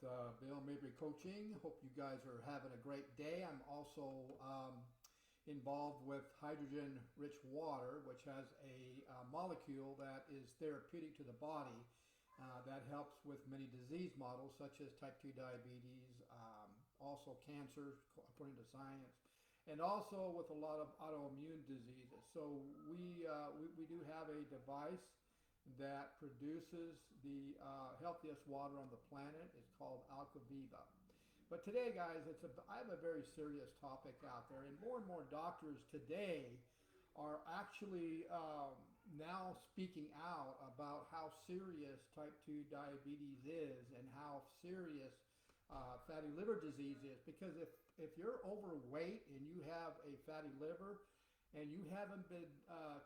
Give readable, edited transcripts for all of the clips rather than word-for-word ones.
Bill Mabry Coaching. Hope you guys are having a great day. I'm also involved with hydrogen rich water, which has a molecule that is therapeutic to the body that helps with many disease models such as type 2 diabetes, also cancer, according to science, and also with a lot of autoimmune diseases. So we do have a device that produces the healthiest water on the planet. It's called Alcaviva. But today, guys, I have a very serious topic out there, and more doctors today are actually now speaking out about how serious type 2 diabetes is and how serious fatty liver disease is. Because if you're overweight and you have a fatty liver, and you haven't been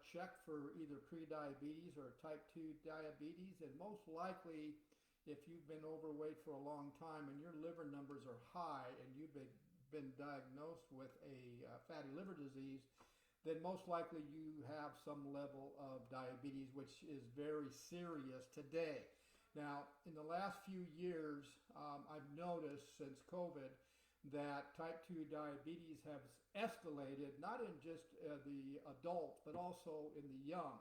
checked for either pre-diabetes or type 2 diabetes, and most likely if you've been overweight for a long time and your liver numbers are high and you've been diagnosed with a fatty liver disease, then most likely you have some level of diabetes, which is very serious today. Now, in the last few years, I've noticed since COVID that type 2 diabetes has escalated, not in just the adults, but also in the young,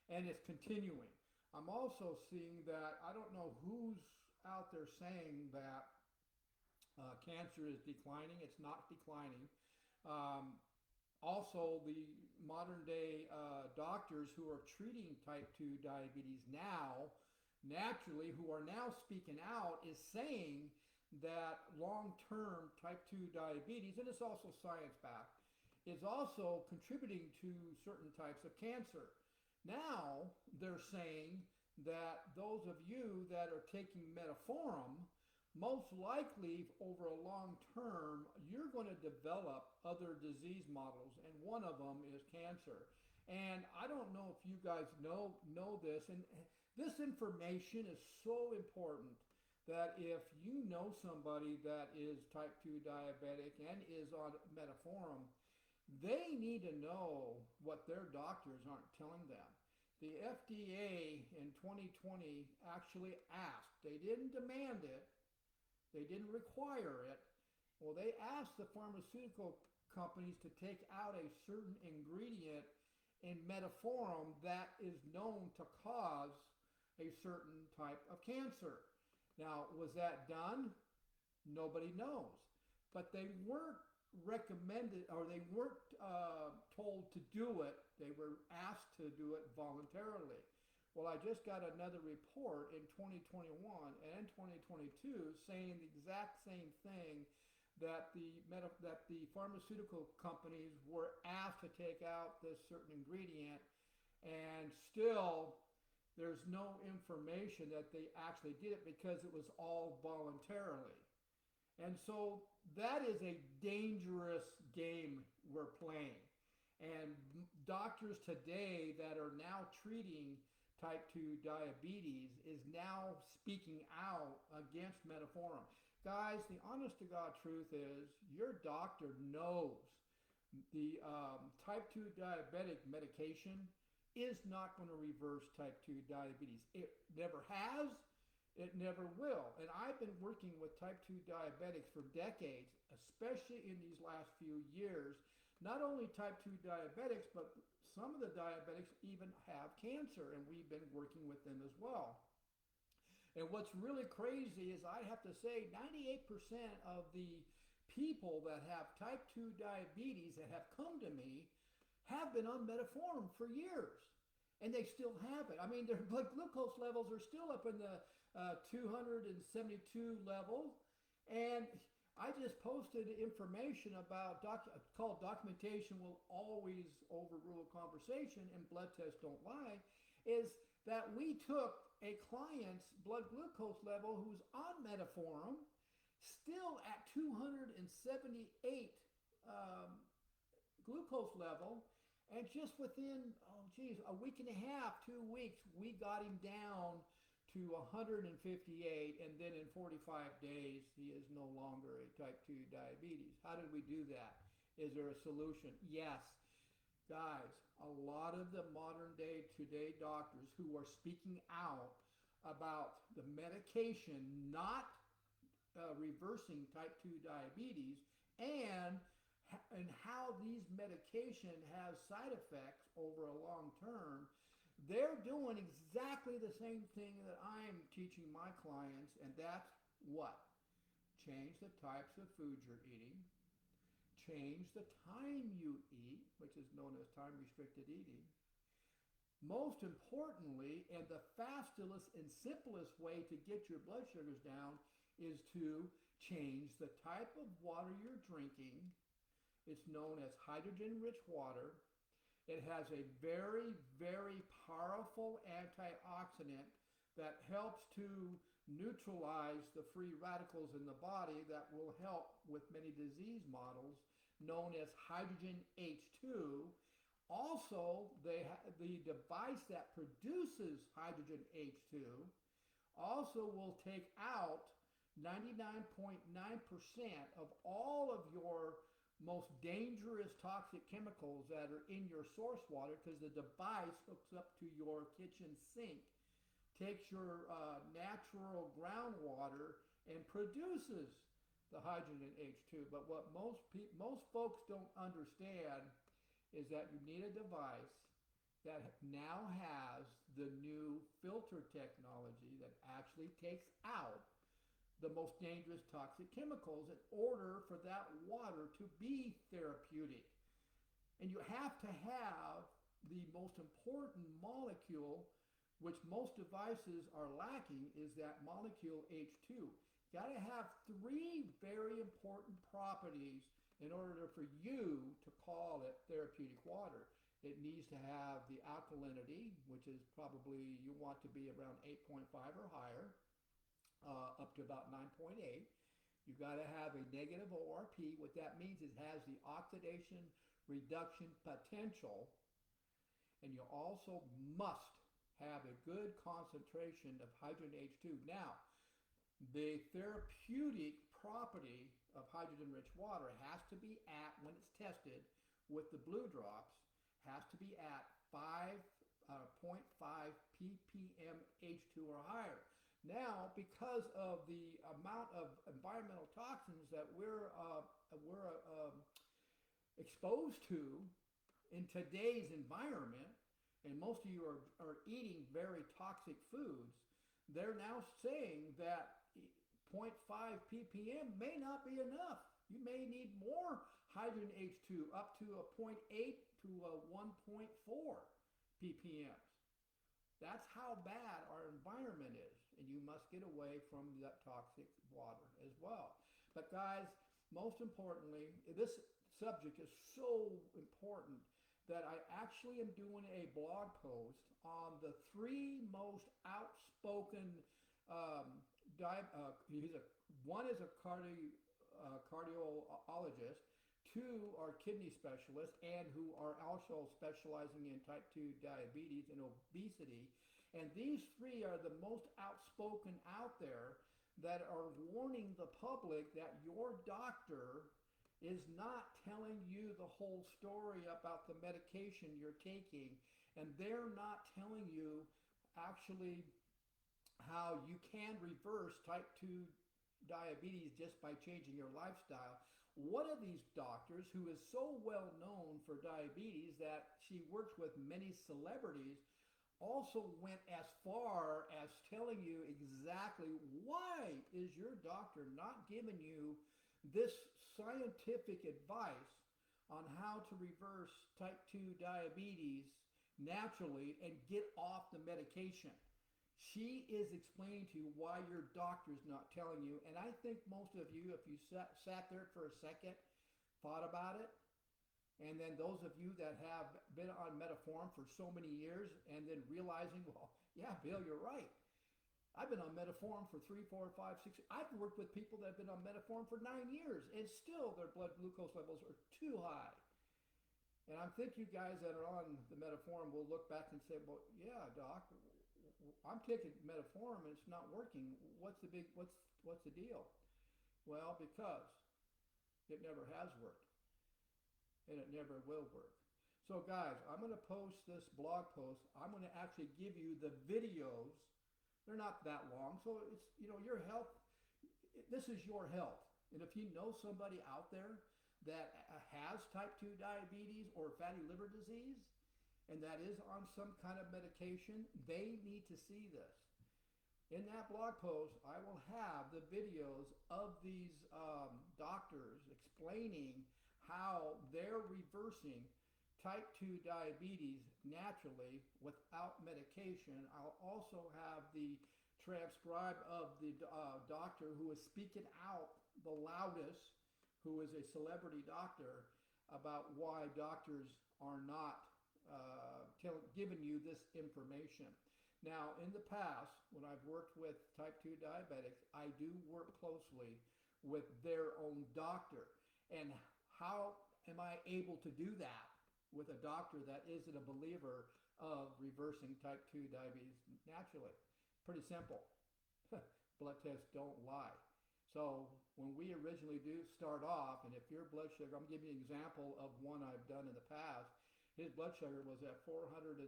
and it's continuing. I'm also seeing that, I don't know who's out there saying that cancer is declining. It's not declining. Also, the modern day doctors who are treating type 2 diabetes now, naturally, who are now speaking out, is saying that long-term type 2 diabetes, and it's also science-backed, is also contributing to certain types of cancer. Now they're saying that those of you that are taking metformin, most likely over a long term, you're going to develop other disease models, and one of them is cancer. And I don't know if you guys know this, and this information is so important that if you know somebody that is type 2 diabetic and is on metformin, they need to know what their doctors aren't telling them. The FDA in 2020 actually asked, they didn't demand it, they didn't require it. Well, they asked the pharmaceutical companies to take out a certain ingredient in metformin that is known to cause a certain type of cancer. Now, was that done? Nobody knows. But they weren't recommended, or they weren't told to do it. They were asked to do it voluntarily. Well, I just got another report in 2021 and 2022 saying the exact same thing, that the pharmaceutical companies were asked to take out this certain ingredient, and still there's no information that they actually did it because it was all voluntarily. And so that is a dangerous game we're playing. And doctors today that are now treating type 2 diabetes is now speaking out against metformin. Guys, the honest to God truth is your doctor knows the type 2 diabetic medication is not going to reverse type 2 diabetes. It never has, it never will. And I've been working with type 2 diabetics for decades, especially in these last few years. Not only type 2 diabetics, but some of the diabetics even have cancer, and we've been working with them as well. And what's really crazy is I have to say 98% of the people that have type 2 diabetes that have come to me have been on metformin for years, and they still have it. I mean, their blood glucose levels are still up in the 272 level, and I just posted information about called "Documentation Will Always Overrule Conversation and Blood Tests Don't Lie," is that we took a client's blood glucose level who's on metformin, still at 278 glucose level, and just within a week and a half, 2 weeks, we got him down to 158, and then in 45 days he is no longer a type 2 diabetes. How did we do that? Is there a solution? Yes. Guys, a lot of the modern day today doctors who are speaking out about the medication not reversing type 2 diabetes, and how these medication have side effects over a long term, they're doing exactly the same thing that I'm teaching my clients, and that's what? Change the types of foods you're eating, change the time you eat, which is known as time restricted eating. Most importantly, and the fastest and simplest way to get your blood sugars down is to change the type of water you're drinking. It's known as hydrogen-rich water. It has a very, very powerful antioxidant that helps to neutralize the free radicals in the body that will help with many disease models, known as hydrogen H2. Also, the device that produces hydrogen H2 also will take out 99.9% of all of your most dangerous toxic chemicals that are in your source water, because the device hooks up to your kitchen sink, takes your natural groundwater and produces the hydrogen H2. But what most folks don't understand is that you need a device that now has the new filter technology that actually takes out the most dangerous toxic chemicals in order for that water to be therapeutic. And you have to have the most important molecule, which most devices are lacking, is that molecule H2. You got to have three very important properties in order for you to call it therapeutic water. It needs to have the alkalinity, which is probably, you want to be around 8.5 or higher, up to about 9.8. You've got to have a negative ORP. What that means is it has the oxidation reduction potential. And you also must have a good concentration of hydrogen H2. Now, the therapeutic property of hydrogen-rich water has to be at, when it's tested with the blue drops, has to be at 5.5 ppm H2 or higher. Now, because of the amount of environmental toxins that we're exposed to in today's environment, and most of you are eating very toxic foods, they're now saying that 0.5 ppm may not be enough. You may need more hydrogen H2, up to a 0.8 to a 1.4 ppm. That's how bad our environment is, and you must get away from that toxic water as well. But guys, most importantly, this subject is so important that I actually am doing a blog post on the three most outspoken one is a cardiologist, two are kidney specialists, and who are also specializing in type 2 diabetes and obesity. And these three are the most outspoken out there that are warning the public that your doctor is not telling you the whole story about the medication you're taking, and they're not telling you actually how you can reverse type 2 diabetes just by changing your lifestyle. One of these doctors, who is so well known for diabetes that she works with many celebrities, also went as far as telling you exactly why is your doctor not giving you this scientific advice on how to reverse type 2 diabetes naturally and get off the medication. She is explaining to you why your doctor's not telling you. And I think most of you, if you sat there for a second, thought about it, and then those of you that have been on metformin for so many years and then realizing, well, yeah, Bill, you're right. I've been on metformin for 3, 4, 5, 6. I've worked with people that have been on metformin for 9 years, and still their blood glucose levels are too high. And I think you guys that are on the metformin will look back and say, well, yeah, doc, I'm taking metformin and it's not working. What's the deal? Well, because it never has worked, and it never will work. So guys, I'm going to post this blog post. I'm going to actually give you the videos. They're not that long, so it's, your health. This is your health. And if you know somebody out there that has type 2 diabetes or fatty liver disease, and that is on some kind of medication, they need to see this. In that blog post, I will have the videos of these doctors explaining how they're reversing type 2 diabetes naturally without medication. I'll also have the transcribe of the doctor who is speaking out the loudest, who is a celebrity doctor, about why doctors are not giving you this information. Now, in the past, when I've worked with type 2 diabetics, I do work closely with their own doctor. And how am I able to do that with a doctor that isn't a believer of reversing type 2 diabetes naturally? Pretty simple. Blood tests don't lie. So when we originally do start off, and if your blood sugar, I'm giving you an example of one I've done in the past, his blood sugar was at 472.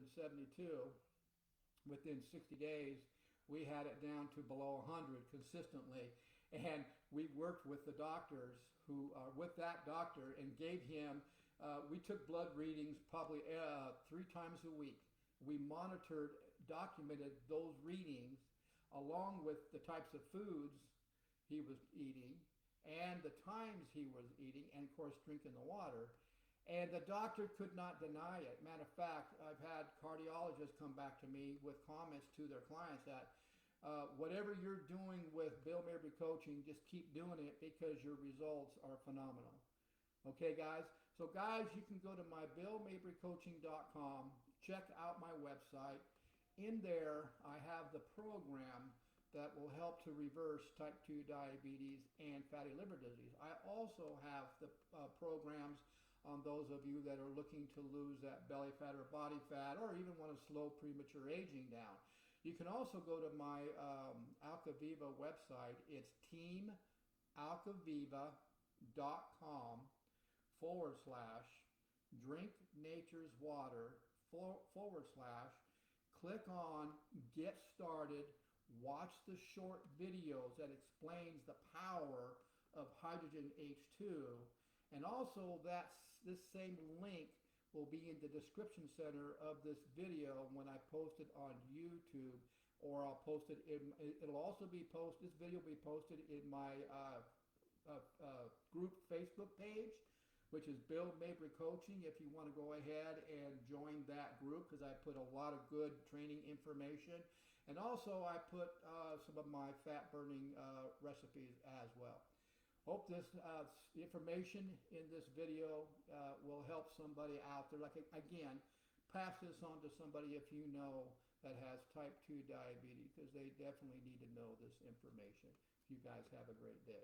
Within 60 days, we had it down to below 100 consistently. And we worked with the doctors who are with that doctor and gave him, we took blood readings probably 3 times a week. We monitored, documented those readings along with the types of foods he was eating and the times he was eating, and of course drinking the water. And the doctor could not deny it. Matter of fact, I've had cardiologists come back to me with comments to their clients that whatever you're doing with Bill Mabry Coaching, just keep doing it because your results are phenomenal. Okay, guys? So guys, you can go to my BillMabryCoaching.com, check out my website. In there, I have the program that will help to reverse type 2 diabetes and fatty liver disease. I also have the programs on those of you that are looking to lose that belly fat or body fat, or even want to slow premature aging down. You can also go to my Alcaviva website. It's teamalcaviva.com/drink nature's water / click on get started, watch the short videos that explains the power of hydrogen H2, and also this same link will be in the description center of this video when I post it on YouTube, or I'll post it in, it'll also be posted, this video will be posted in my group Facebook page, which is Bill Mabry Coaching, if you want to go ahead and join that group, because I put a lot of good training information. And also I put some of my fat burning recipes as well. Hope this information in this video will help somebody out there. Like, again, pass this on to somebody if you know that has type 2 diabetes, because they definitely need to know this information. You guys have a great day.